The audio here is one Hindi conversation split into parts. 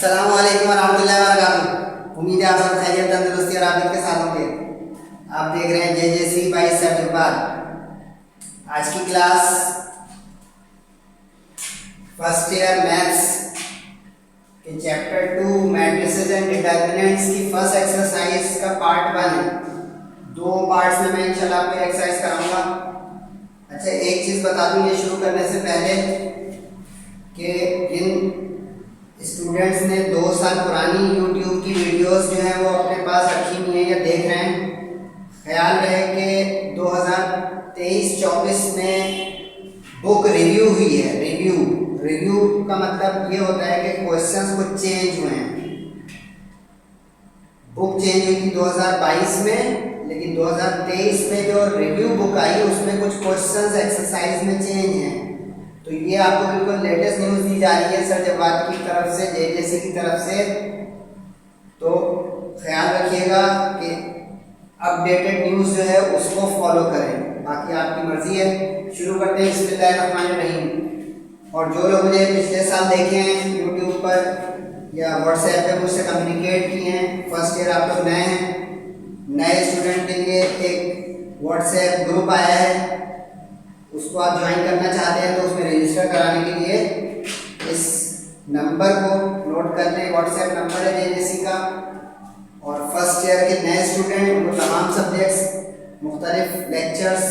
अस्सलाम वालेकुम वरहमतुल्लाहि वबरकातुहू। उम्मीद है आप सब खैरियत, तंदुरुस्ती और आफियत के साथ होंगे। आप देख रहे हैं JJC बाय सर जब्बार। आज की क्लास फर्स्ट ईयर मैथ्स के चैप्टर 2 मैट्रिसेस एंड डिटरमिनेंट्स की फर्स्ट एक्सरसाइज का पार्ट 1 है। 2 पार्ट्स में मैं इंशाल्लाह आपको एक्सरसाइज कराऊंगा। अच्छा, एक चीज़ बता दूं ये शुरू करने से पहले कि इन स्टूडेंट्स ने 2 साल पुरानी YouTube की वीडियोस जो है वो अपने पास रखी हुई हैं या देख रहे हैं। ख्याल रहे कि 2023-24 में बुक रिव्यू हुई है। रिव्यू का मतलब ये होता है कि क्वेश्चंस कुछ चेंज हुए हैं। बुक चेंज हुई थी 2022 में, लेकिन 2023 में जो रिव्यू बुक आई उसमें कुछ क्वेश्चंस एक्सरसाइज में चेंज हैं। तो ये आपको बिल्कुल लेटेस्ट न्यूज़ दी जा रही है सर जवाब की तरफ से, JJC की तरफ से। तो ख्याल रखिएगा कि अपडेटेड न्यूज़ जो है उसको फॉलो करें, बाकी आपकी मर्जी है। शुरू करते हैं बिस्मिल्लाहिर्रहमानिर्रहीम। और जो लोग मुझे पिछले साल देखे हैं यूट्यूब पर या व्हाट्सएप पे मुझसे कम्युनिकेट किए हैं, फर्स्ट ईयर आप लोग नए हैं, नए स्टूडेंट के लिए एक व्हाट्सएप ग्रुप आया है, उसको आप ज्वाइन करना चाहते हैं तो उसमें रजिस्टर कराने के लिए इस नंबर को नोट कर लें। व्हाट्सएप नंबर है JJC का। और फर्स्ट ईयर के नए स्टूडेंट उनको तमाम सब्जेक्ट्स, मुख्तलिफ lectures,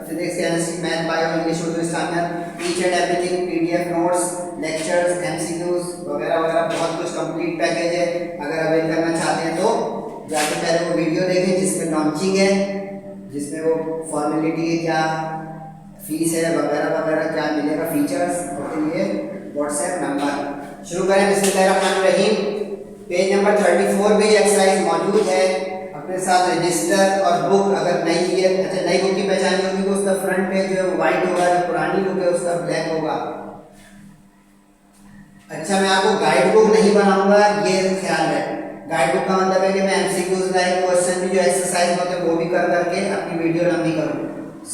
physics, chemistry, math, bio, English, Urdu, इस्लामियात, each and everything, PDF notes, lectures, MCQs वगैरह वगैरह बहुत कुछ कंप्लीट पैकेज है। अगर अवेल करना चाहते हैं तो जाके पहले वो वीडियो देखें जिसमें लॉन्चिंग है, जिसमें वो फॉर्मेलिटी है, क्या फीस है वगैरह वगैरह, क्या मिलेगा फीचर्स, और फिर ये व्हाट्सएप नंबर। शुरू करें बिस्मिल्लाहिर्रहमानिर्रहीम। पेज नंबर 34 पे एक्सरसाइज मौजूद है। अपने साथ रजिस्टर और बुक अगर नई है, अच्छा नई बुक की पहचान होगी तो उसका फ्रंट पेज जो है वाइट होगा, जो पुरानी बुक है उसका ब्लैक होगा। अच्छा, मैं आपको गाइड बुक नहीं बनाऊंगा, ये ख्याल है। गाइड बुक का मतलब है कि मैं MCQs लाइक क्वेश्चन भी जो एक्सरसाइज होते हैं वो भी कर करके अपनी वीडियो लंबी करूँ।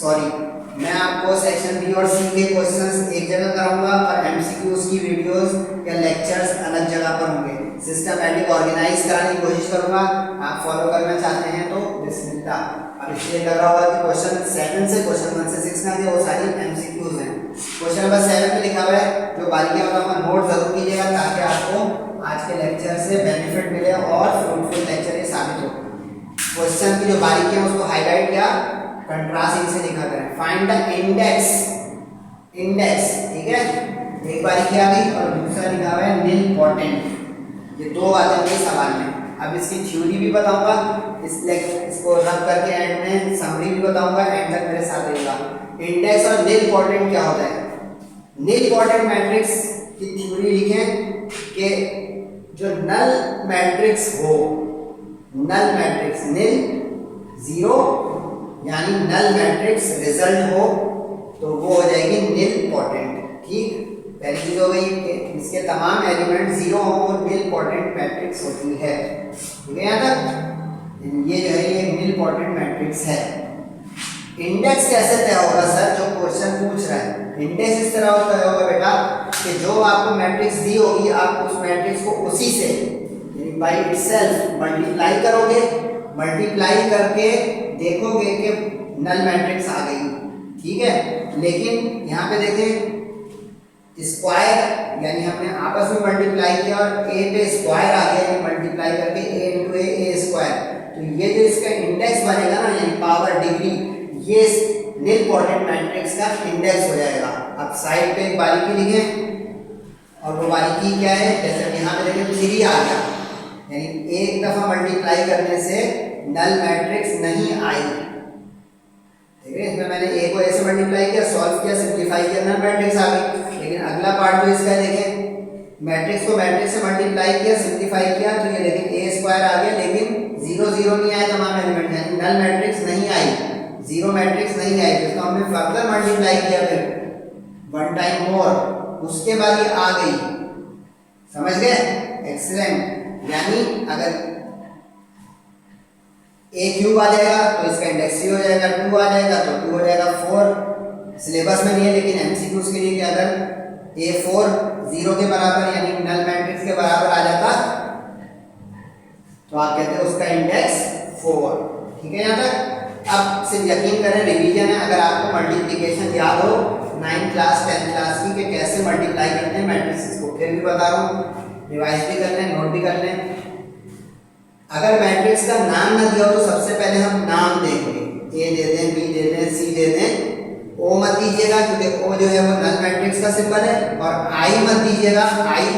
सॉरी, मैं आपको सेक्शन B और C के क्वेश्चंस एक जगह कराऊंगा और MCQs की वीडियोस या लेक्चर्स अलग जगह पर होंगे। सिस्टमैटिक ऑर्गेनाइज कराने की कोशिश करूंगा। आप फॉलो करना चाहते हैं तो बिस्मिल्लाह। अब इसलिए लग रहा होगा कि क्वेश्चन 7 से क्वेश्चन 1 से 6 ना वो सारी MCQs हैं। क्वेश्चन नंबर 7 में लिखा हुआ है, जो बारीकियां बताऊंगा नोट जरूर कीजिएगा ताकि आपको आज के लेक्चर से बेनिफिट मिले और फ्रूटफुल लेक्चर ये साबित हो। क्वेश्चन की जो बारीकियां उसको हाईलाइट या कंट्रास्ट इनसे लिखा करें। फाइंड द इंडेक्स, ठीक है, एक बारीकी आ गई। और दूसरा लिखा हुआ है नील पोटेंट। ये 2 बातें होंगी सवाल में। अब इसकी थ्योरी भी बताऊंगा, इसको रब करके एंड में समरी भी बताऊंगा। एंड तक मेरे साथ रहेगा। इंडेक्स और नील पोटेंट क्या होता है? नील पोटेंट मैट्रिक्स की थ्योरी लिखें कि जो नल मैट्रिक्स हो, नल मैट्रिक्स नील 0 यानी नल मैट्रिक्स रिजल्ट हो तो वो हो जाएगी नील पोटेंट। ठीक, पहली चीज हो गई कि इसके तमाम एलिमेंट 0 हो वो नील पोटेंट मैट्रिक्स होती है। ठीक है, यहाँ तक ये जो है ये नील पोटेंट मैट्रिक्स है। इंडेक्स कैसे तय होगा सर, जो क्वेश्चन पूछ रहा है? इंडेक्स इस तरह तय होगा बेटा कि जो आपको मैट्रिक्स दी होगी आप उस मैट्रिक्स को उसी से बाय इटसेल्फ मल्टीप्लाई करोगे, मल्टीप्लाई करके देखोगे कि नल मैट्रिक्स आ गई। ठीक है, लेकिन यहाँ पे देखें स्क्वायर, यानी हमने आपस में मल्टीप्लाई किया और a पे स्क्वायर आ गया, यानी मल्टीप्लाई करके a × a स्क्वायर। तो ये जो इसका इंडेक्स बनेगा ना, यानी पावर डिग्री, ये नील पोटेंट मैट्रिक्स का इंडेक्स हो जाएगा। अब साइड पे एक बारीकी लिखें, और वो बारीकी क्या है? जैसे यहाँ पे देखें 3 आ गया, यानी एक दफा मल्टीप्लाई करने से नल मैट्रिक्स नहीं आई। ठीक है, इसमें मैंने a को a से मल्टीप्लाई किया, सॉल्व किया, सिंपलीफाई किया, नल मैट्रिक्स आ गई। लेकिन अगला पार्ट जो इसका देखें, मैट्रिक्स को मैट्रिक्स से मल्टीप्लाई किया, सिंपलीफाई किया, तो ये लेकिन a² आ गया, लेकिन 0 0 नहीं आया तमाम एलिमेंट, यानी नल मैट्रिक्स नहीं आई, 0 मैट्रिक्स नहीं आई। जिसको हमने फर्दर मल्टीप्लाई किया फिर 1 टाइम मोर, उसके बाद ये आ गई। समझ गए? एक्सीलेंट। यानी अगर a³ आ जाएगा तो इसका इंडेक्स 3 हो जाएगा, 2 आ जाएगा तो 2 हो जाएगा 4। सिलेबस में नहीं है लेकिन MCQs के लिए कि अगर A4 0 के बराबर यानी नल मैट्रिक्स के बराबर आ जाता तो आप कहते हैं उसका इंडेक्स 4। ठीक है यहाँ तक। अब सिर्फ यकीन करें रिवीजन है, अगर आपको मल्टीप्लिकेशन याद हो 9th क्लास 10th क्लास की कि कैसे मल्टीप्लाई करते हैं मैट्रिक्स को, फिर भी बता रहा हूँ, रिवाइज भी कर लें, नोट भी कर लें। अगर मैट्रिक्स का नाम ना दिया हो तो सबसे पहले हम नाम देंगे, ए दे दें, बी दे दें, सी दे दें, ओ मत दीजिएगा क्योंकि ओ जो है वो नल मैट्रिक्स का सिंबल है, और आई मत दीजिएगा, आई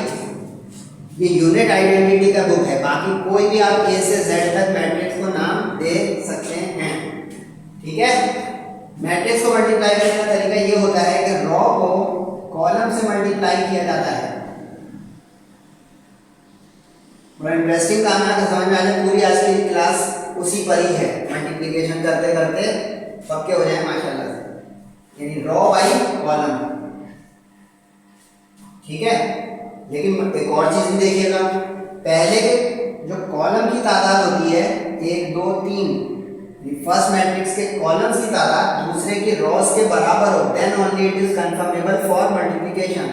ये यूनिट आइडेंटिटी का बुक है, बाकी कोई भी आप ए से जेड तक मैट्रिक्स को नाम दे सकते हैं। ठीक है। मैट्रिक्स को मल्टीप्लाई करने का तरीका ये होता है कि रॉ को कॉलम से मल्टीप्लाई किया जाता है। बड़ा इंटरेस्टिंग काम है, समझ में आ जाए, पूरी आज की क्लास उसी पर ही है, मल्टीप्लिकेशन करते करते पक्के हो जाए माशाल्लाह से, यानी रॉ बाई कॉलम। ठीक है। लेकिन एक और चीज भी देखिएगा, पहले जो कॉलम की तादाद होती है 1 2 3, फर्स्ट मैट्रिक्स के कॉलम्स की तादाद दूसरे के रॉस के बराबर हो, then only it is conformable for multiplication.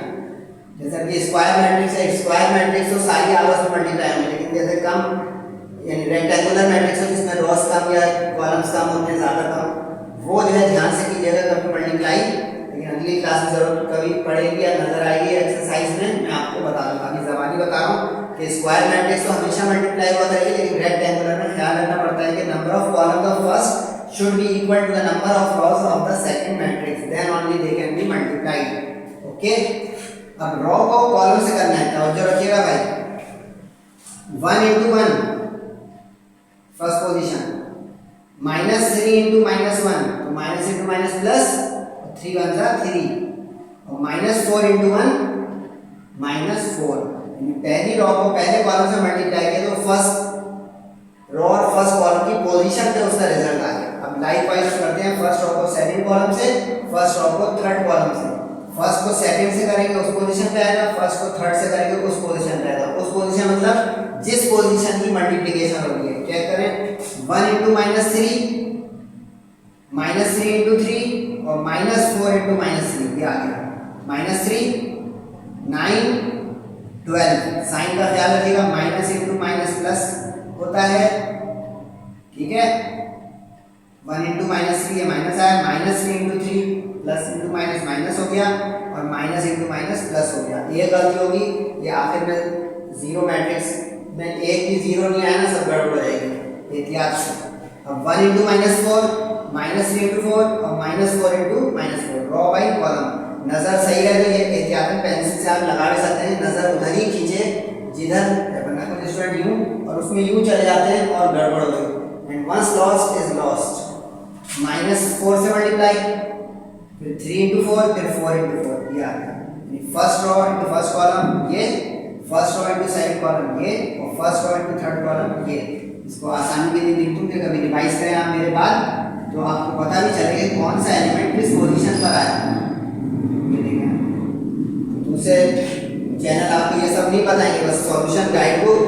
जैसे कि स्क्वायर मैट्रिक्स है, स्क्वायर मैट्रिक्स तो सारी आपस में मल्टीप्लाई होंगे, लेकिन जैसे कम यानी रेक्टेंगुलर मैट्रिक्स हो जिसमें रॉस कम या कॉलम्स कम होते हैं, ज्यादा कम, वो जो है ध्यान से कीजिएगा कभी मल्टीप्लाई। लेकिन अगली क्लास में जरूर कभी पढ़ेगी या नजर आएगी एक्सरसाइज में, मैं आपको बता दूंगा, अभी जबानी बता रहा हूँ कि स्क्वायर मैट्रिक्स तो हमेशा मल्टीप्लाई हुआ करेगी, लेकिन रेक्टेंगुलर में ख्याल रखना पड़ता है कि number of columns of first should be equal to the number of rows of the second matrix, then only they can be multiplied. Okay. अब रॉ को कॉलम से करना है, तवज्जो रखिएगा भाई। 1 into 1 फर्स्ट पोजीशन, -3 into -1 तो माइनस इंटू माइनस प्लस, 3 1 जा 3, और -4 into 1 -4। पहली रॉ को पहले कॉलम से मल्टीप्लाई किया तो फर्स्ट रॉ और फर्स्ट कॉलम की पोजीशन पे उसका रिजल्ट आ गया। अब लाइकवाइज करते हैं, फर्स्ट रॉ को सेकंड कॉलम से, फर्स्ट रॉ को थर्ड कॉलम से। फर्स्ट को सेकंड से करेंगे उस पोजीशन पे आएगा, फर्स्ट को थर्ड से करेंगे उस पोजीशन पे आएगा। उस पोजीशन मतलब जिस पोजीशन की मल्टीप्लिकेशन होगी है। चेक करें, 1 into -3, -3 into 3 और -4 into -3, ये आ गया। -3 9 12, साइन का ख्याल रखिएगा, माइनस इंटू माइनस प्लस होता है। ठीक है। 1 into -3 ये माइनस आया, -3 into 3 plus into minus minus हो गया, और माइनस इंटू माइनस प्लस हो गया। ये गलती होगी, ये आखिर में जीरो मैट्रिक्स में एक भी जीरो नहीं आया ना, सब गड़बड़ हो जाएगी, एहतियात से। अब 1 into -4, -3 into 4 और -4 into -4, रॉ बाई कॉलम। नजर सही है तो ये एहतियातन पेंसिल से आप लगा भी सकते हैं, नजर उधर ही खींचे जिधर वरना कुछ स्टूडेंट यूं और उसमें यूं चले जाते हैं और गड़बड़ हो गई। And once lost is lost. -4 से मल्टीप्लाई, फिर 3 into 4, फिर 4 into 4, ये आ गया। First row into first column ये, first row into second column ये, और first row into third column ये। इसको आसानी के लिए लिख दूं कि कभी रिवाइज करें आप मेरे बाद तो आपको पता भी चलेगा कौन सा एलिमेंट किस पोजीशन पर आया। ये देखिए, दूसरे चैनल आपको ये सब नहीं बताएंगे, बस सॉल्यूशन गाइड बुक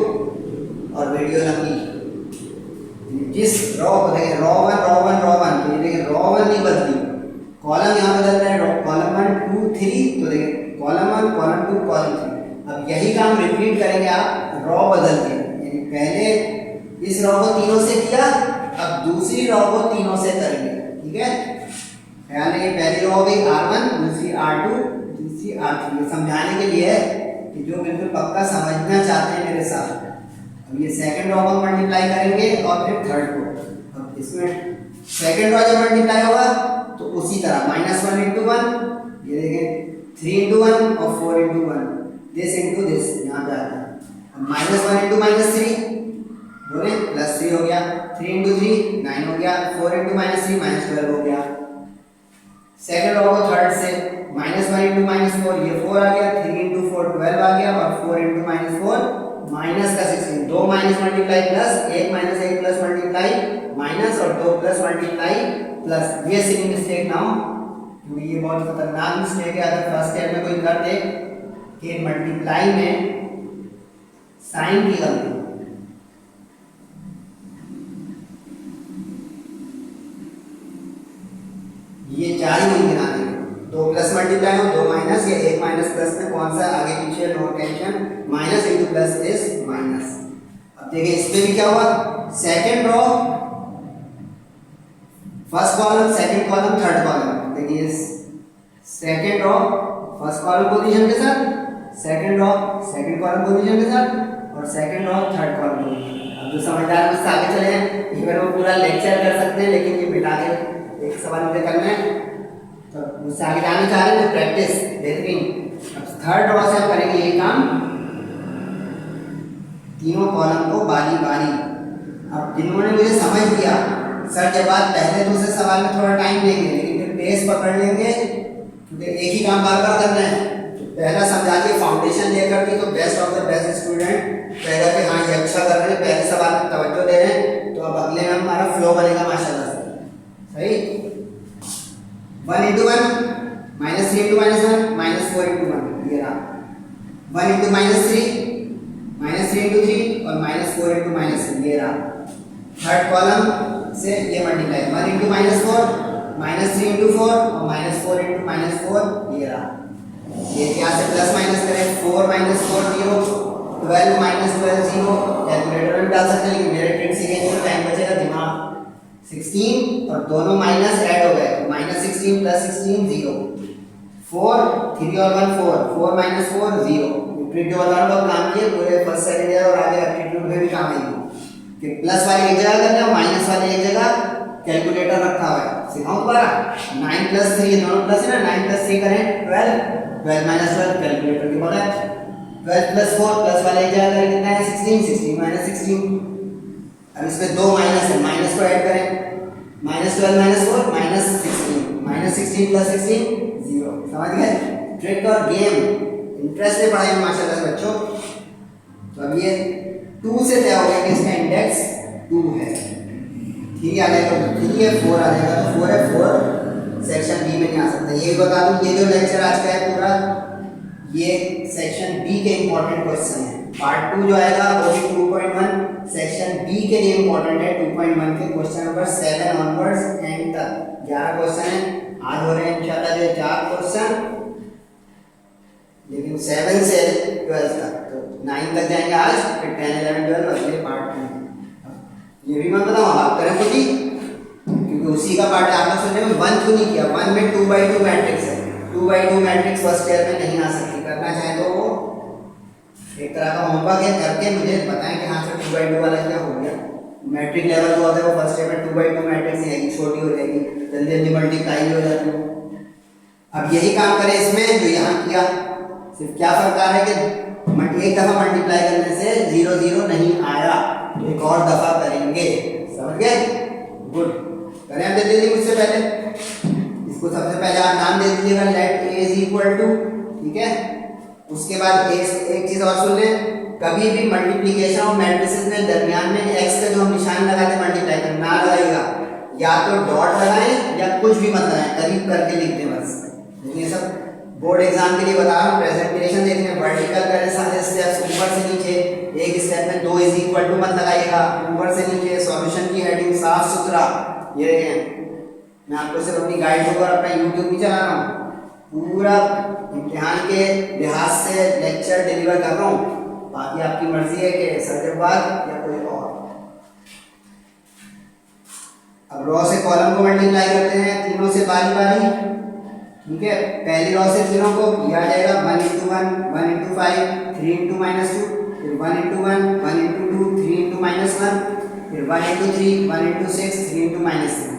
और वीडियो लंबी। जिस रॉ को देखिए, रॉ 1 रॉ 1 रॉ 1, तो ये देखिए रॉ 1 नहीं बदली, कॉलम यहाँ बदल रहा है, कॉलम 1 2 3, तो देखिए कॉलम 1 कॉलम 2 कॉलम 3। अब यही काम रिपीट करेंगे आप रॉ बदल के, यानी पहले इस रॉ को तीनों से किया, अब दूसरी रॉ को तीनों से करेंगे। ठीक है। ख्याल है, पहली रॉ हो गई R1, दूसरी R2, तीसरी R3। ये समझाने के लिए है कि जो बिल्कुल पक्का समझना चाहते हैं मेरे साथ। अब ये सेकंड रॉ को मल्टीप्लाई करेंगे और फिर थर्ड को। अब इसमें सेकंड रॉ जब मल्टीप्लाई होगा तो उसी तरह -1 into 1, ये देखें 3 into 1 और 4 into 1, दिस into दिस, यहाँ पे आता है। अब -1 into -3 बोले +3 हो गया, 3 into 3 9 हो गया, 4 into -3 -12 हो गया। सेकंड रॉ को थर्ड से, -1 into -4 ये 4 आ गया, 3 into 4 12 आ गया, और 4 into -4 माइनस का 16, 2 minus multiply plus, 1 minus 1 plus multiply minus, और 2 प्लस मल्टीप्लाई प्लस। ये सिली मिस्टेक ना हो, क्योंकि ये बहुत खतरनाक मिस्टेक है अगर फर्स्ट ईयर में कोई कर दे कि मल्टीप्लाई में साइन की गलती। ये 4 ही नहीं गिना देंगे, 2 + प्लस मल्टीप्लाई हो, दो माइनस या एक माइनस प्लस में कौन सा आगे पीछे, no tension, minus into plus is minus. अब देखिए इसमें भी क्या हुआ, second row first column, second column, third column. देखिए second row first column position के साथ, second row second column position के साथ, और second row third column position. अब जो समझदार है उससे आगे चले हैं, एक बार वो पूरा लेक्चर कर सकते हैं, लेकिन ये बिठा के एक सवाल मुझे करना है, तो मुझसे आगे जाना चाह रहे हैं तो प्रैक्टिस बेहतरीन। अब थर्ड रो से हम करेंगे ये काम, तीनों कॉलम को बारी बारी। अब जिन्होंने मुझे समझ दिया सर के बाद पहले दूसरे सवाल में थोड़ा टाइम लेंगे, लेकिन फिर पेस पकड़ लेंगे क्योंकि एक ही काम बार बार करना है। तो पहला समझाइए फाउंडेशन लेकर के, तो best of the best student कहेगा कि हाँ ये अच्छा कर रहे हैं, पहले सवाल में तवज्जो दे रहे हैं, तो अब अगले में हमारा फ्लो बनेगा माशाल्लाह से। सही, 1 into 1 minus 3 into minus 1 minus 4 into 1, ये रहा 1 इंटू माइनस 3 माइनस 3 इंटू 3 और माइनस 4 इंटू माइनस 3, ये रहा थर्ड कॉलम से ये multiply 1 into minus 4 minus 3 into 4 और माइनस 4 इंटू माइनस 4, ये रहा। ये क्या से प्लस माइनस करें, 4 माइनस 4 0, 12 माइनस 12 0, कैलकुलेटर में डाल सकते हैं लेकिन मेरे ट्रिक सीखेंगे तो टाइम बचेगा, दिमाग 16 और दोनों माइनस ऐड हो गए, माइनस 16 प्लस 16 0, 4 3 और 1 4, 4 माइनस 4 0। ट्रिक जो बता रहा हूँ काम किए पूरे फर्स्ट सेकंड ईयर और आगे एप्टीट्यूड में भी काम आएगी कि प्लस वाली एक जगह करना है और माइनस वाली एक जगह कैलकुलेटर रखा हुआ है। सिखाऊं दोबारा, 9 प्लस 3 दोनों प्लस है ना, 9 प्लस 3 करें 12, 12 माइनस 12 कैलकुलेटर के बगैर, 12 प्लस 4 प्लस वाले एक जगह करें कितना है 16, 16 माइनस 16। अब इसमें दो माइनस है, माइनस को ऐड करें, minus 12 minus 4 minus 16, minus 16 plus 16 0। समझ गए ट्रिक और गेम, इंटरेस्ट से पढ़ाएंगे माशाल्लाह से बच्चों। तो अब ये 2 से तय हो गया कि इसका इंडेक्स 2 है, 3 आ जाएगा तो 3 है, 4 आ जाएगा तो 4 है, 4 सेक्शन बी में नहीं आ सकता। ये बता दूं ये जो लेक्चर आज का है पूरा ये सेक्शन बी के इंपॉर्टेंट क्वेश्चन है। पार्ट 2 जो आएगा वो भी 2.1 सेक्शन बी के लिए इंपॉर्टेंट है, 2.1 के क्वेश्चन नंबर 7 ऑनवर्ड्स एंड तक 11 क्वेश्चन है। आज हो रहे हैं इंशाल्लाह ये 4 क्वेश्चन, लेकिन 7 से 12 तक, तो 9 तक जाएंगे आज, फिर 10 11 12 अगले पार्ट में। ये भी मैं बताऊँ आप करें खुद ही, क्योंकि उसी का पार्ट है। आपने सोचे में 1 क्यों नहीं किया, 1 में 2/2 मैट्रिक्स है, 2/2 मैट्रिक्स फर्स्ट ईयर में नहीं आ सकती, करना चाहे तो वो एक तरह का होमवर्क है, करके मुझे बताएं कि हाँ सर 2/2 वाला क्या हो गया। मैट्रिक लेवल जो होता है वो फर्स्ट ईयर में 2/2 मैट्रिक्स नहीं आएगी, छोटी हो जाएगी, जल्दी जल्दी मल्टीप्लाई हो जाती है। अब यही काम करें इसमें जो यहाँ किया, सिर्फ क्या फर्क आ रहा है कि एक दफा मल्टीप्लाई करने से 0 0 नहीं आया, एक और दफा करेंगे, समझ गए? गुड, करें आप जल्दी जल्दी मुझसे पहले। इसको सबसे पहले आप नाम दे दीजिएगा let a is equal to, ठीक है। उसके बाद एक चीज और सुन लें, कभी भी मल्टीप्लिकेशन और मैट्रिसेस में दरमियान में x का जो हम निशान लगाते हैं मल्टीप्लाई कर ना लगाइएगा, या तो डॉट लगाएं या कुछ भी मत लगाएं, करीब करके लिख दें बस। लेकिन ये सब बोर्ड एग्जाम के लिए बता रहा हूँ, प्रेजेंटेशन देखने वर्टिकल करें सारे स्टेप्स ऊपर से नीचे, एक स्टेप में 2 इज इक्वल टू मत लगाइएगा, ऊपर से नीचे सॉल्यूशन की हेडिंग साफ सुथरा। ये देखें मैं आपको सिर्फ अपनी गाइड बुक और अपना यूट्यूब भी चला रहा हूँ, पूरा इम्तिहान के लिहाज से लेक्चर डिलीवर कर रहा हूँ, बाकी आपकी मर्जी है कि सर्टिफिकेट या कोई और। अब रो से कॉलम को मल्टीप्लाई करते हैं तीनों से बारी बारी, ठीक है। पहली रो से तीनों को किया जाएगा 1 इंटू 1 1 इंटू 5 3 इंटू -2, फिर 1 इंटू 1 1 इंटू 2 3 इंटू -1, फिर 1 इंटू 3 1 इंटू 6 3 इंटू -3।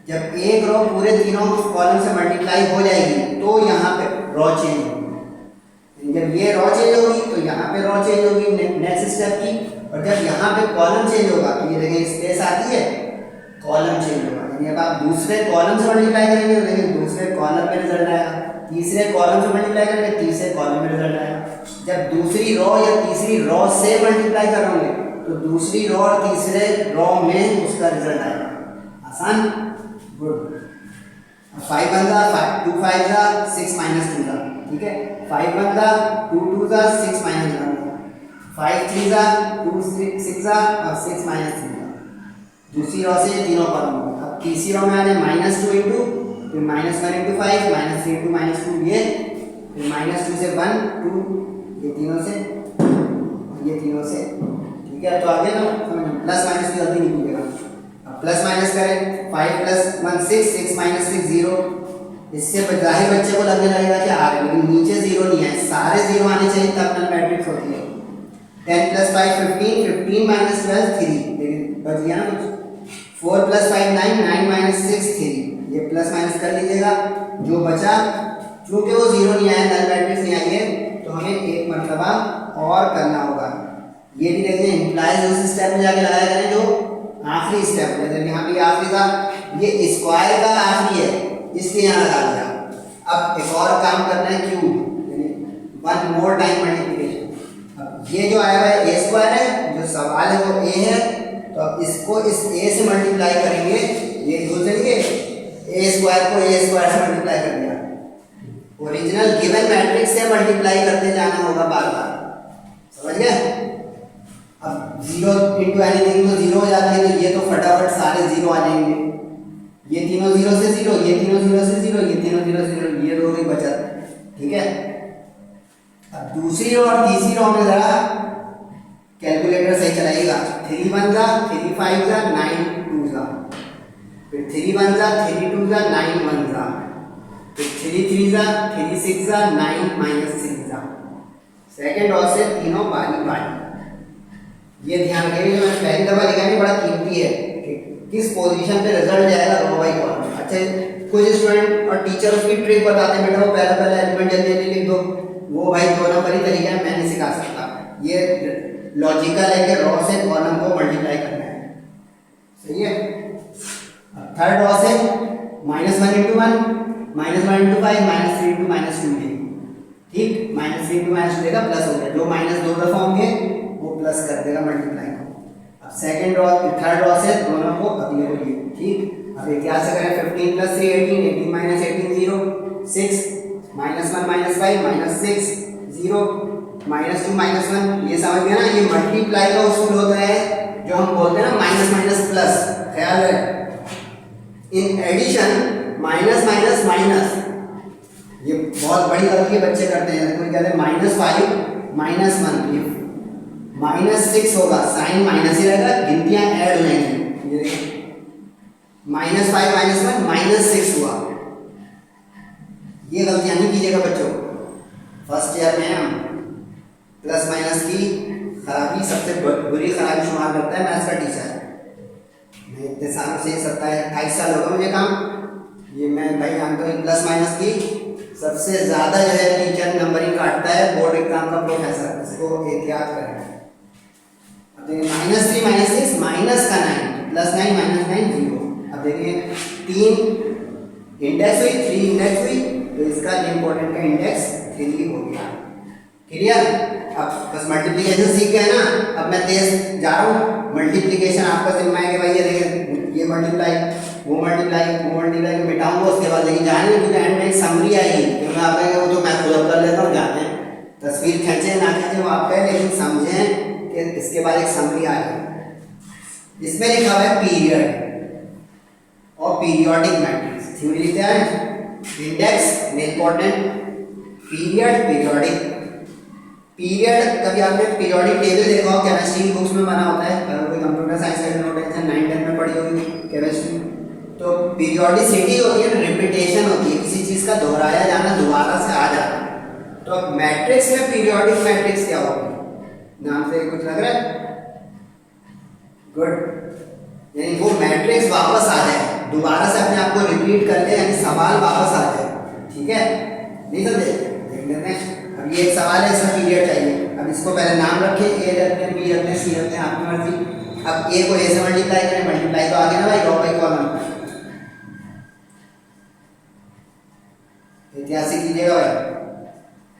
जब एक रो पूरे तीनों कॉलम से मल्टीप्लाई हो जाएगी तो यहाँ पे रो चेंज होगी। जब ये रो चेंज होगी तो यहाँ पे रो चेंज होगी नेक्स्ट स्टेप की, और जब यहाँ पे कॉलम चेंज होगा तो ये देखिए स्पेस आती है, कॉलम चेंज होगा। अब आप दूसरे कॉलम से मल्टीप्लाई करेंगे तो देखिए दूसरे कॉलम में रिजल्ट आएगा, तीसरे कॉलम से मल्टीप्लाई करेंगे तीसरे कॉलम में रिजल्ट आएगा। जब दूसरी रो या तीसरी रो से मल्टीप्लाई करोगे तो दूसरी रो और तीसरे रो में उसका रिजल्ट आएगा। आसान, गुड। 5 1 2 5 6 -2, ठीक है। 5 1 2 2 6 -1, 5 3 2 6 और 6 -3। दूसरी रो से तीनों कॉलम, अब तीसरी रो में आ जाए -2 इंटू फिर -1 इंटू 5, -3 इंटू -2 ये, फिर -2 से 1 2, ये तीनों से, ये तीनों से, ठीक है। तो आगे ना समझ, प्लस माइनस की गलती नहीं कीजिएगा। अब प्लस माइनस करें, 5 + 1 6, 6 - 6 0। इससे जाहिर बच्चे को लगने लगेगा कि आ रहे, लेकिन नीचे 0 नहीं है, सारे 0 आने चाहिए तब नल मैट्रिक्स होती है। 10 + 5 15, 15 - 12 3, लेकिन बच गया ना कुछ। 4 + 5 9, 9 - 6 3, ये प्लस माइनस कर लीजिएगा। जो बचा, चूंकि वो 0 नहीं आया, नल मैट्रिक्स नहीं आई है, तो हमें एक मरतबा और करना होगा। ये भी देखिए इंप्लाइज उस स्टेप में जाके लगाया करें जो आखिरी स्टेप है। जैसे यहाँ पे आखिरी था, ये स्क्वायर का आखिरी है, इसलिए यहाँ लगा दिया। अब एक और काम करना है, क्यूब, यानी 1 मोर टाइम मल्टीप्लिकेशन। अब ये जो आया है ए स्क्वायर है, जो सवाल है वो ए है, तो अब इसको इस ए से मल्टीप्लाई करेंगे, ये भूल जाइए, ए स्क्वायर को ए स्क्वायर से मल्टीप्लाई कर दिया। ओरिजिनल गिवन मैट्रिक्स से मल्टीप्लाई करते जाना होगा बार बार, समझ गए। अब 0 इंटू एनीथिंग तो 0 हो जाती है, तो ये तो फटाफट सारे 0 आ जाएंगे। ये तीनों 0 से 0, ये तीनों 0 से 0, ये तीनों 0 से 0, ये हो गई बचत, ठीक है। अब दूसरी और तीसरी रो में जरा कैलकुलेटर सही चलाइएगा। 3 1 जा 3 5 जा 9 2 जा, फिर 3 1 जा 3 2 जा 9 1 जा, फिर 3 3 जा 3 6 जा 9 -6 जा। सेकंड रो से तीनों बारी बारी। ये ध्यान रखिए, जो मैंने पहली दफा लिखा है बड़ा कीमती है कि किस पोजीशन पे रिजल्ट जाएगा रो बाई कॉलम। अच्छा, कुछ स्टूडेंट और टीचर उसकी ट्रिक बताते हैं, बेटा वो पहला एलिमेंट जल्दी लिख दो, वो भाई 2 नंबर ही तरीका है, मैं नहीं सिखा सकता। ये लॉजिकल है कि रो से कॉलम को मल्टीप्लाई करना है, सही है। थर्ड रो से -1 इंटू 1, -1 इंटू 5, -3 इंटू -2 है, ठीक। -3 इंटू -2 देगा प्लस हो गया, जो -2 दफा होंगे वो प्लस कर देगा मल्टीप्लाई को। अब सेकंड रो थर्ड रो से दोनों को अगले को लिए, ठीक। अब ये क्या से करें, 15 + 3 18, 18 - 18 0, 6 -1 - 5 -6 0, -2 -1, ये समझ गया ना। ये मल्टीप्लाई का उसूल होता है, जो हम बोलते हैं ना माइनस माइनस प्लस। ख्याल है, in addition minus minus minus, ये बहुत बड़ी गलती बच्चे करते हैं। कोई कहते हैं -5 -1, ये -6 होगा, साइन माइनस ही रहेगा, गिनतियां ऐड हो जाएंगी। ये देखिए -5 -1 -6 हुआ। ये गलतियां नहीं कीजिएगा बच्चों। फर्स्ट ईयर में हम प्लस माइनस की खराबी सबसे बुरी खराबी शुमार करता है मैथ्स का टीचर। मैं इतने सालों से 27-28 साल हो गए मुझे काम, ये मैं भाई जानता हूँ प्लस माइनस की सबसे ज्यादा जो है टीचर नंबरिंग काटता है बोर्ड एग्जाम का प्रोफेसर, इसको एहतियात करें। अब देखिए -3 -6 माइनस का 9, +9 -9 0। अब देखिए 3 इंडेक्स हुई, 3 इंडेक्स हुई, तो इसका इंपॉर्टेंट का इंडेक्स 3 हो गया। क्लियर। अब बस मल्टीप्लिकेशन सीख गए ना, अब मैं तेज जा रहा हूँ। मल्टीप्लिकेशन आपका जिम्मा है कि भाई ये देखिए ये मल्टीप्लाई वो मल्टीप्लाई मिटाऊंगा उसके बाद, लेकिन जाने क्योंकि एंड में एक समरी आएगी, तो मैं आप कहेंगे वो तो मैं खुद कर लेता हूँ, जाते हैं तस्वीर खींचे ना खींचे वो आप कहें, लेकिन समझें कि इसके बाद एक समरी आएगी। इसमें लिखा हुआ है पीरियड और पीरियोडिक मैट्रिक्स। थ्योरी लिखते हैं इंडेक्स में इंपॉर्टेंट, पीरियड पीरियोडिक। पीरियड कभी आपने पीरियोडिक टेबल देखा हो, केमिस्ट्री बुक्स में बना होता है, अगर कोई कंप्यूटर साइंस का नोटेशन 9-10 में पढ़ी होगी केमिस्ट्री, तो पीरियोडिसिटी होती है, रिपीटेशन होती है, किसी चीज का दोहराया जाना, दोबारा से आ जाना। तो अब मैट्रिक्स में पीरियोडिक मैट्रिक्स क्या होगी, नाम से कुछ लग रहा है? गुड। यानी वो मैट्रिक्स वापस आ जाए, दोबारा से अपने आप को रिपीट कर ले, यानी सवाल वापस आ जाए, ठीक है। नहीं समझे, देख लेते हैं। अब ये एक सवाल है, इसका पीरियड चाहिए। अब इसको पहले नाम रखें, ए रखते हैं, बी रखते हैं, सी रखते हैं, आपकी मर्जी। अब ए को ए से मल्टीप्लाई करें, मल्टीप्लाई तो आगे ना भाई, रो बाई कॉलम। ऐतिहासिक कीजिएगा भाई,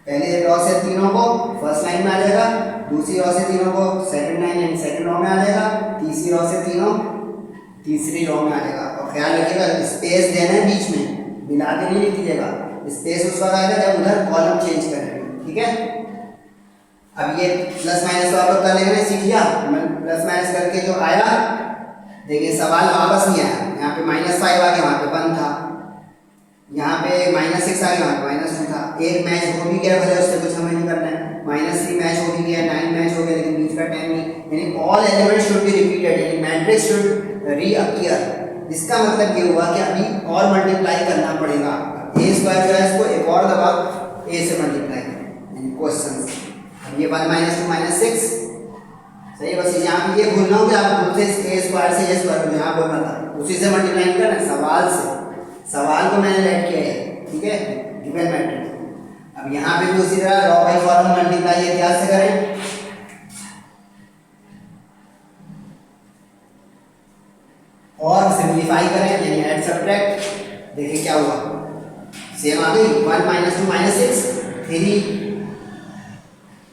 पहले रो से तीनों को फर्स्ट लाइन में आ जाएगा, दूसरी रो से तीनों को सेकंड लाइन यानी सेकंड रो में आ जाएगा, तीसरी रो से तीनों तीसरी रो में आ जाएगा। और ख्याल रखिएगा स्पेस देना है बीच में, मिला के नहीं लिख दीजिएगा, स्पेस उस वक्त आएगा जब उधर कॉलम चेंज करेंगे, ठीक है। अब ये प्लस माइनस तो आप लोग कर लेंगे, सीख लिया। प्लस माइनस करके जो आया, देखिए सवाल वापस नहीं आया, यहाँ पे -5 आ गया, वहाँ पे 1 था, यहाँ पे -6 आ गया, -2 था, एक मैच हो भी गया, भले उससे कुछ हमें नहीं करना है, -3 मैच हो भी गया, 9 मैच हो गया, लेकिन बीच का 10 नहीं, यानी all elements should be repeated, यानी मैट्रिक्स शुड रीअपियर। इसका मतलब ये हुआ कि अभी और मल्टीप्लाई करना पड़ेगा, ए स्क्वायर जो है इसको एक और दबा ए से मल्टीप्लाई करें, यानी क्वेश्चन से। अब ये 1 - 2 - 6 सही है। बस यहाँ पे ये भूलना हो कि आप खुद से ए स्क्वायर से ए स्क्वायर जो यहाँ बोलना था उसी से मल्टीप्लाई करना, सवाल से, सवाल को मैंने लेट किया है, ठीक है, गिवन मैट्रिक्स। अब यहाँ पे भी उसी तरह रॉ बाई कॉलम मल्टीप्लाई है, क्या से करें, और सिंप्लीफाई करें, यानी ऐड सब्ट्रैक्ट। देखिए क्या हुआ, सेम आ गई, 1 - 2 - 6, 3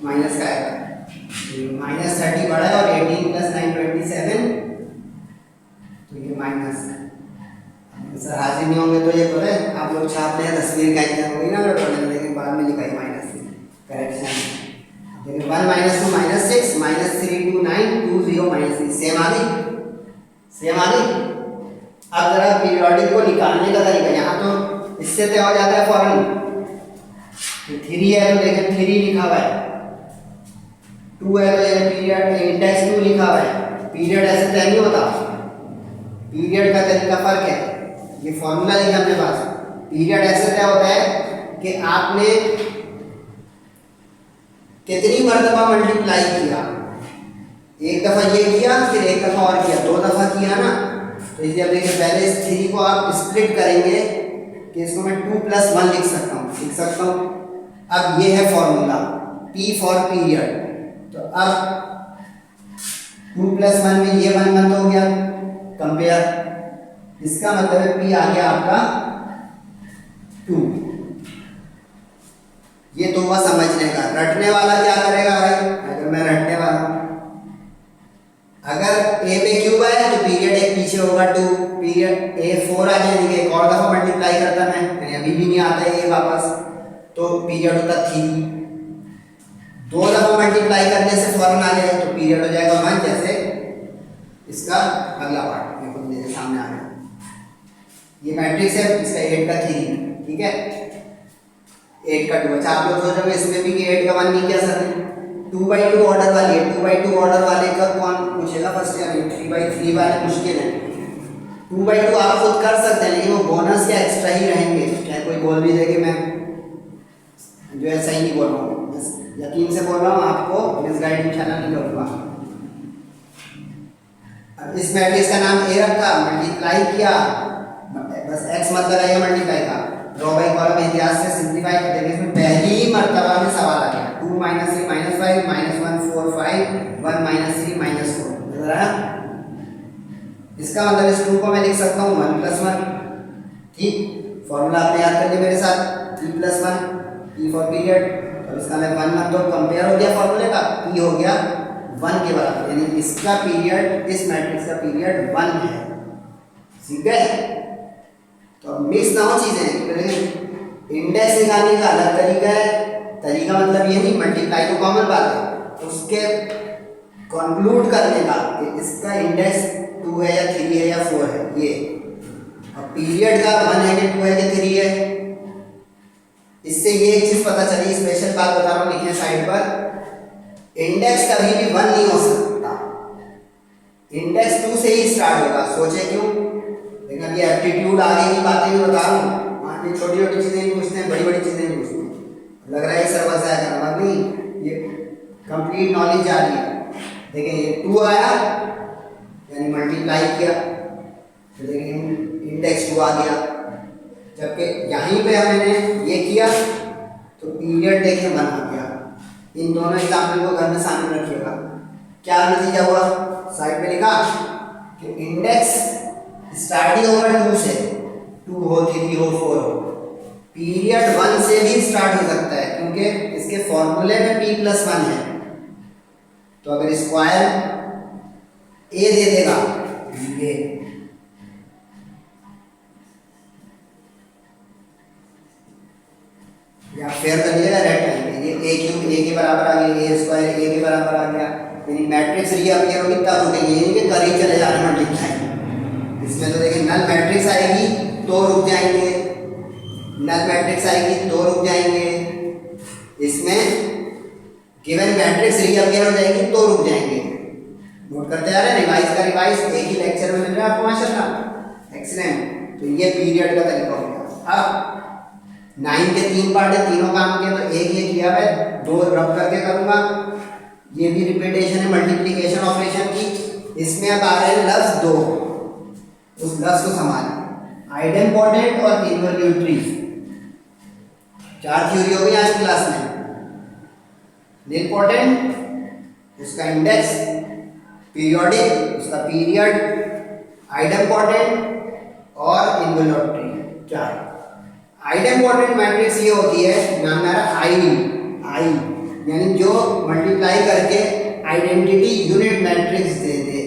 माइनस का आएगा, -30 बड़ा है, और 18 + 9 27, तो ये माइनस। सर हाजिर नहीं होंगे तो ये पता है आप लोग छापते हैं, तस्वीर का एग्जाम होगी ना अगर, लेकिन बाद में लिखाई माइनस करेक्शन। देखिए 1 - 2 - 6 -3 2 9 2 0 -3, सेम आ गई, सेम आ गई। अब जरा पीरियोडिक को निकालने का तरीका, यहाँ तो इससे तय हो जाता है फौरन, 3 है तो देखिए 3 लिखा हुआ है, 2 है तो ये पीरियड इंडेक्स 2 लिखा हुआ है, पीरियड ऐसे तय नहीं होता, पीरियड का तरीका फर्क है। ये फॉर्मूला लिखा अपने पास, पीरियड ऐसे तय होता है कि आपने कितनी मर्तबा मल्टीप्लाई किया, एक दफा ये किया, फिर एक दफा और किया, 2 दफा किया ना, तो इसलिए अब देखिए पहले इस 3 को आप स्प्लिट करेंगे कि इसको मैं 2 + 1 लिख सकता हूँ। अब ये है फॉर्मूला P फॉर पीरियड, तो अब 2 + 1 में ये 1 1 हो गया, कंपेयर, इसका मतलब है P आ गया आपका 2। ये तो हुआ समझने का। रटने वाला क्या करेगा भाई, अगर मैं रटने वाला हूं, अगर a पे क्यूब है तो पीरियड एक पीछे होगा 2, पीरियड a 4 आ जाएंगे, एक और दफा मल्टीप्लाई करता मैं, अभी भी नहीं आता है ये वापस, तो पीरियड होता 3, 2 दफा मल्टीप्लाई करने से फौरन आ जाए तो पीरियड हो जाएगा 1, जैसे इसका अगला पार्ट ये खुद मेरे सामने आ गया, ये मैट्रिक्स है, इसका 8 का 3, ठीक है, 8 का 2। अच्छा आप लोग सोचोगे इसमें भी कि 8 का 1 नहीं किया सर ने, 2/2 ऑर्डर वाली है, 2/2 ऑर्डर वाले का कौन पूछेगा फर्स्ट ईयर में, 3/3 वाले मुश्किल है, 2/2 आप खुद कर सकते हैं, लेकिन वो बोनस या एक्स्ट्रा ही रहेंगे, चाहे कोई बोल भी दे कि मैं जो है सही नहीं बोल रहा हूँ, यकीन से बोल रहा हूँ, आपको मिसगाइड इंशाल्लाह नहीं करूँगा। अब इस मैट्रिक्स का नाम ए रखा, मल्टीप्लाई किया, बस x मत लगाइए मल्टीप्लाई का, रो बाई कॉलम इतिहास से सिंप्लीफाई करते हैं, इसमें पहली ही मर्तबा में सवाल आ गया, 2 - 3 - 5 -1 4 5 1 - 3 -4, जरा इसका मतलब इस 2 को मैं लिख सकता हूँ 1 + 1, ठीक, फॉर्मूला आपने याद कर लिया मेरे साथ, P + 1, P फॉर पीरियड, अब इसका मैं 1 1 तो कंपेयर हो गया फॉर्मूले का, P हो गया 1 के बराबर, यानी इसका पीरियड, इस मैट्रिक्स का पीरियड 1 है, ठीक है। तो मिक्स ना हो चीजें, इंडेक्स निकालने का अलग तरीका है, तरीका मतलब ये नहीं, मल्टीप्लाई तो कॉमन बात है, उसके कंक्लूड करने का कि इसका इंडेक्स 2 है या 3 है या 4 है, ये, और पीरियड का 1 है कि 2 है कि 3 है, इससे ये एक चीज पता चली, स्पेशल बात बता रहा हूँ, लिखिए साइड पर, इंडेक्स कभी भी 1 नहीं हो सकता, इंडेक्स 2 से ही स्टार्ट होगा, सोचे क्यों, लेकिन अभी एप्टीट्यूड आगे की बातें भी बता रहा हूँ, मान छोटी छोटी चीजें नहीं पूछते हैं, बड़ी बड़ी चीजें नहीं पूछते हैं, लग रहा है सर बस आया करना नहीं, ये कंप्लीट नॉलेज आ रही है। देखिए ये 2 आया यानी मल्टीप्लाई किया, तो देखिए इंडेक्स 2 आ गया, जबकि यहीं पे हमने ये किया तो पीरियड देखिए 1 आ गया। इन दोनों एग्जाम्पल को घर में सामने रखिएगा, क्या नतीजा हुआ, साइड पे लिखा कि इंडेक्स स्टार्टिंग होगा 2 से, 2 हो 3 हो 4 हो, पीरियड 1 से भी स्टार्ट हो सकता है, क्योंकि इसके फॉर्मूले में P + 1 है, तो अगर स्क्वायर A दे देगा ये, या फेयर कर लीजिएगा राइट टाइम पे, ये A के बराबर आ गया, A स्क्वायर A के बराबर आ गया, यानी मैट्रिक्स रीअपियर होगी तब रुकेगी, यानी कि कर ही चले जा रहे मल्टीप्लाई, इसमें तो देखिए नल मैट्रिक्स आएगी तो रुक जाएंगे, नल मैट्रिक्स आएगी तो रुक जाएंगे, इसमें गिवन मैट्रिक्स रीअपियर हो जाएगी तो रुक जाएंगे। नोट करते जा रहे हैं, रिवाइज का रिवाइज एक ही लेक्चर में मिल रहा है आपको माशाल्लाह, एक्सीलेंट। तो ये पीरियड का तरीका हो गया। अब 9 के 3 पार्ट है, तीनों काम के, तो एक ये किया है, 2 रब करके करूंगा, ये भी रिपीटेशन है मल्टीप्लिकेशन ऑपरेशन की। इसमें अब आ रहे हैं लफ्ज 2, उस लफ्ज को संभालें, आइडेम्पोर्टेंट और इनवॉल्यूटरी। 4 थ्योरी हो गई आज क्लास में। इम्पोर्टेंट उसका इंडेक्स, पीरियोडिक उसका पीरियड, आइडेम्पोर्टेंट और इनवॉल्यूटरी। 4 आइडेम्पोर्टेंट मैट्रिक्स ये होती है, नाम मेरा आई, यानी जो मल्टीप्लाई करके आइडेंटिटी यूनिट मैट्रिक्स दे दे।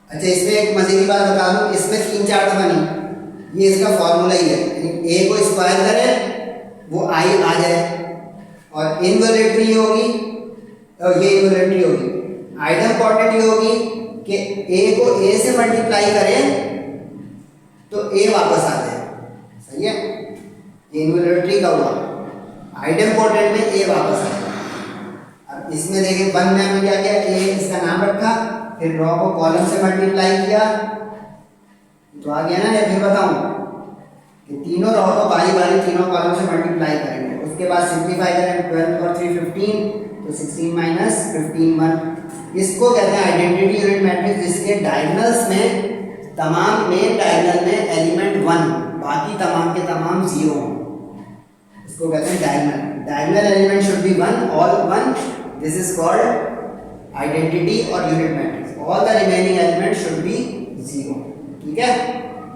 अच्छा, इसमें एक मजे की बात बता दूं, इसमें 3-4 दफा नहीं, ये इसका फॉर्मूला ही है, ए को स्क्वायर करें वो आई आ जाए, और इनवॉल्यूटरी होगी और ये इनवॉल्यूटरी होगी। आइडेम्पोर्टेंट ये होगी कि ए को ए से मल्टीप्लाई करें तो ए वापस आ जाए, सही है, ये इनवॉल्यूटरी का हुआ। आइडेम्पोर्टेंट में ए वापस आ जाए। अब इसमें देखिए 1 में हमने क्या किया, ए इसका नाम रखा, फिर रॉ को कॉलम से मल्टीप्लाई किया तो आ गया ना। या फिर बताऊं कि तीनों रॉ को बारी बारी तीनों कॉलम से मल्टीप्लाई करेंगे, उसके बाद सिंप्लीफाई करें, 12 और 3 15, तो 16 माइनस 15 1। इसको कहते हैं आइडेंटिटी यूनिट मैट्रिक्स, जिसके डायगोनल्स में तमाम मेन डायगोनल में एलिमेंट 1, बाकी तमाम के तमाम 0, इसको कहते हैं diagonal element should be 1, all 1, this is called identity और unit matrix. All the remaining element should be 0, ठीक है।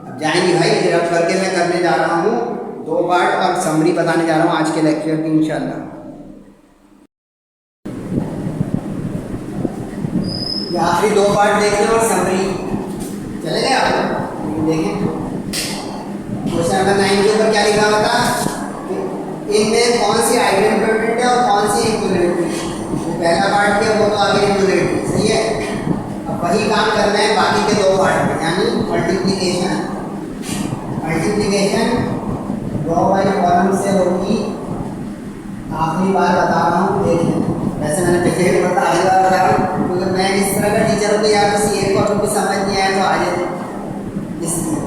अब जाएंगे भाई, रब करके मैं करने जा रहा हूँ 2 पार्ट और समरी बताने जा रहा हूँ आज के लेक्चर की इंशाल्लाह। ये आखिरी 2 पार्ट देख लें और समरी चलेगा आपको, देखें। क्वेश्चन नंबर 9 के ऊपर क्या लिखा हुआ था, इनमें कौन सी आइडेंटिटी है और कौन सी इक्विवेलेंट। पहला पार्ट किया वो तो आगे इक्विवेलेंट, सही है। अब वही काम करना है बाकी के 2 पार्ट में, यानी मल्टीप्लिकेशन रॉ बाई कॉलम से होगी। आखिरी बार बता रहा हूँ, देखें, वैसे मैंने पिछले भी बता, आखिरी बार बता रहा हूँ क्योंकि मैं इस तरह का टीचर हूँ, या किसी एक कॉलम को समझ नहीं आया तो आ जाए। इसमें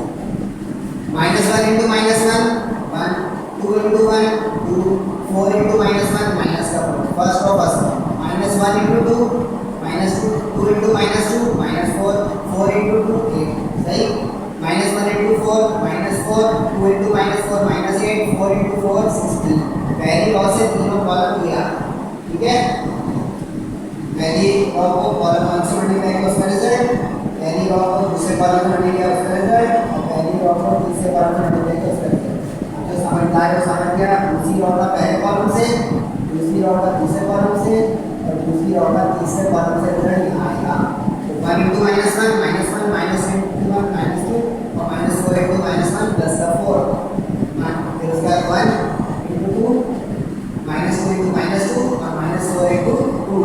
-1 इंटू -1, 1 2 इंटू 1 2, 4 इंटू -1 माइनस का फर्स्ट और फर्स्ट, -1 इंटू 2 -2, 2 इंटू -2 -4, 4 इंटू 2 8, सही। -1 इंटू 4 -4, 2 इंटू -4 -8, 4 इंटू 4 16। पहली रॉ से तीनों कॉलम किया, ठीक है। पहली रॉ को कॉलम 1 से मल्टीप्लाई किया, उसका रिजल्ट, पहली रॉ को दूसरे कॉलम से मल्टीप्लाई किया, उसका रिजल्ट, और पहली रॉ को तीसरे कॉलम से मल्टीप्लाई किया, उसका रिजल्ट। जो समझदार है समझ गया, दूसरी रॉ का पहले कॉलम से, दूसरी रॉ का दूसरे कॉलम से, और दूसरी रॉ का तीसरे कॉलम से रिजल्ट यहाँ आएगा। तो 1 इंटू -1 -1 -2 और -4 इंटू -1 प्लस का 4, फिर उसका 1 इंटू 2 -2 इंटू -2 और -4 इंटू 2,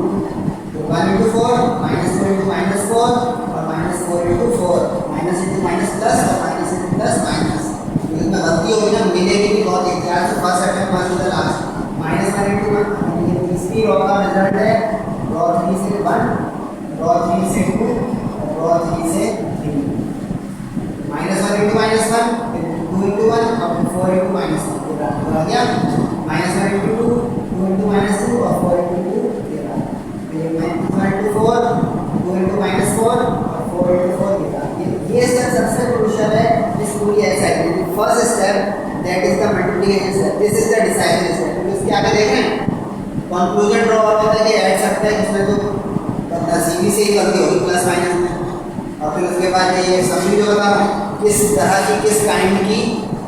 तो 1 इंटू 4 -2 इंटू -4 और -4 into 4, minus into minus plus और माइनस इंटू प्लस माइनस। इसमें गलती होगी ना, मिलेगी भी बहुत एहतियात से, फर्स्ट अटेम्प्ट मत द लास्ट। -1 इंटू 1, ये तीसरी रॉ का रिजल्ट है, रॉ 3 से 1, रॉ 3 से 2, रॉ 3 से 3। -1 इंटू -1, 2 इंटू 1 और 4 इंटू -1, पूरा गया। -1 इंटू 2, 2 इंटू -2 और 4 इंटू 2, ये रहा। फिर -1 इंटू 4, 2 इंटू -4 और 4 इंटू 4, ये रहा। ये स्टेप सबसे क्रूशियल है इस पूरी एक्सरसाइज में। First step that is the multiplication step, this is the decisive step. तो इसके आगे देख रहे हैं कंक्लूजन ड्रॉ होता है कि ऐड सकते हैं, जिसमें तो नसीबी से ही गलती होगी प्लस माइनस में। और फिर उसके बाद ये समरी जो बता रहा हूँ, किस तरह की किस काइंड की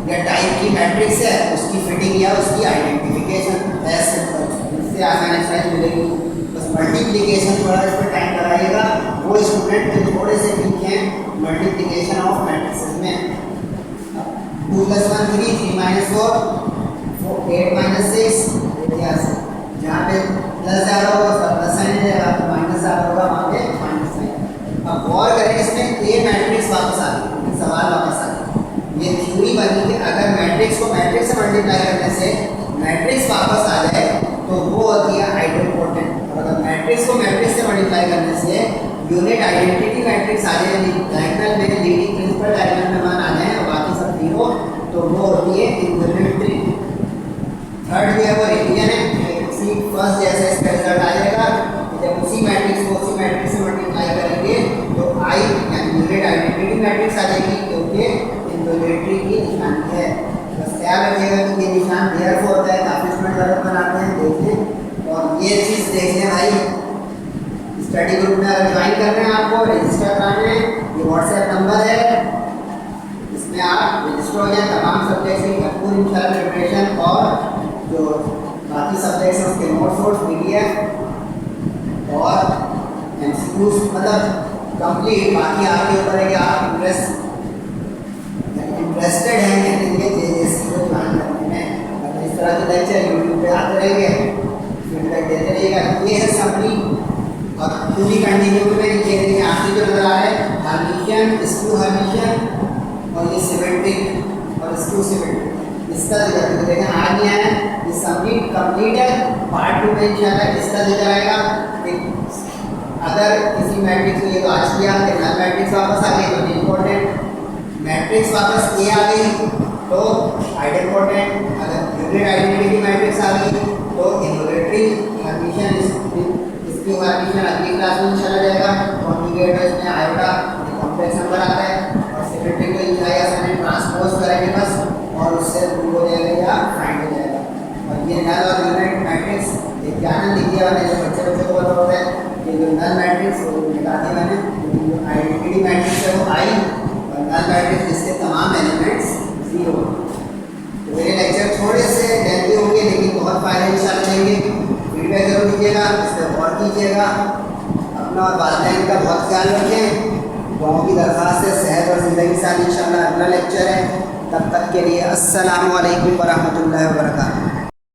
या टाइप की मैट्रिक्स है, उसकी फिटिंग या उसकी आइडेंटिफिकेशन, ऐसे इससे आसान एक्सरसाइज मिलेगी। बस मल्टीप्लिकेशन थोड़ा इस पर टाइम लगाइएगा, वो स्टूडेंट जो थोड़े से वीक हैं मल्टीप्लिकेशन ऑफ मैट्रिक्स में। 2 + 1 3, 3 - 4 8 - 6, इतिहास जहाँ पे प्लस ज़्यादा होगा उसका प्लस साइन रहेगा, माइनस ज़्यादा होगा वहाँ पे माइनस साइन। अब गौर करें, इसमें ए मैट्रिक्स वापस आ गई, सवाल वापस आ गया। ये थ्योरी बनी कि अगर मैट्रिक्स को मैट्रिक्स से मल्टीप्लाई करने से मैट्रिक्स वापस आ जाए तो वो होती है आइडेंटिपोटेंट। और अगर मैट्रिक्स को मैट्रिक्स से मल्टीप्लाई करने से यूनिट आइडेंटिटी मैट्रिक्स आ जाए, डायगोनल में लीडिंग प्रिंसिपल डायगोनल में मान आ जाए और बाकी सब जीरो, तो वो होती है इनवॉल्यूटरी। थर्ड जो है वो रेडियन है, उसी फर्स्ट जैसे इसका रिजल्ट आ जाएगा। जब उसी मैट्रिक्स को उसी मैट्रिक्स से मल्टीप्लाई करेंगे तो आई यानी यूनिट आइडेंटिटी मैट्रिक्स आ जाएगी, क्योंकि इनवॉल्यूटरी की निशानी है। बस ख्याल रखिएगा कि ये निशान देयरफॉर होता है, काफी स्टूडेंट गलत बनाते हैं, देख लें और ये चीज़ देख लें भाई। स्टडी ग्रुप में अगर ज्वाइन करना है, आपको रजिस्टर कराना है, ये व्हाट्सएप नंबर है, इसमें आप रजिस्टर हो जाए। तमाम सब्जेक्ट्स की भरपूर इंशाल्लाह प्रिपरेशन और जो बाकी सब्जेक्ट्स हैं उसके नोट्स PDF और MCQs मतलब कंप्लीट। बाकी आपके ऊपर है कि आप इंटरेस्टेड हैं इनके JJC को ज्वाइन करने में। अगर इस तरह के लेक्चर यूट्यूब पे आते रहेंगे, फीडबैक देते रहिएगा। ये है समरी और पूरी कंटिन्यू में ये देखिए आखिरी जो नजर आ रहा है हर्मिशियन, स्क्रू हर्मिशियन और ये सिमेट्रिक और स्क्रू सिमेट्रिक, इसका जो देखें आ नहीं आया। ये समरी कंप्लीट है। पार्ट 2 में इंशाल्लाह इसका जो आएगा। अगर किसी मैट्रिक्स में ये तो आज किया कि नल मैट्रिक्स वापस आ गई तो इम्पोर्टेंट, मैट्रिक्स वापस A आ गई तो आइडेंटिपोटेंट, अगर यूनिट आइडेंटिटी मैट्रिक्स आ गई तो इनवॉल्यूटरी। हर्मिशियन इसकी हर्मिशियन अगली क्लास में इंशाल्लाह जाएगा। कॉन्जुगेट में आयोटा कॉम्प्लेक्स नंबर आता है और सिमेट्रिक को लिखाया हमने ट्रांसपोज करेंगे बस और उससे प्रूव हो जाएगा या फाइंड हो जाएगा। और ये नल और यूनिट मैट्रिक्स एक ध्यान लिखिए मैंने जो बच्चे को पता होता है कि जो नल मैट्रिक्स वो निकाल दिया मैंने, जो आइडेंटिटी मैट्रिक्स है वो आई और नल मैट्रिक्स जिसके तमाम एलिमेंट्स 0। तो मेरे लेक्चर थोड़े से लेंथी होंगे लेकिन बहुत फायदे इंशाल्लाह देंगे। फीडबैक जरूर दीजिएगा, इस पर गौर कीजिएगा, अपना और वालिदैन का बहुत ख्याल रखें। गाँव की दरख्वास्त है, सेहत और ज़िंदगी के साथ इंशाल्लाह अगला लेक्चर है। तब तक के लिए अस्सलामु अलैकुम वरहमतुल्लाहि वबरकातुहू।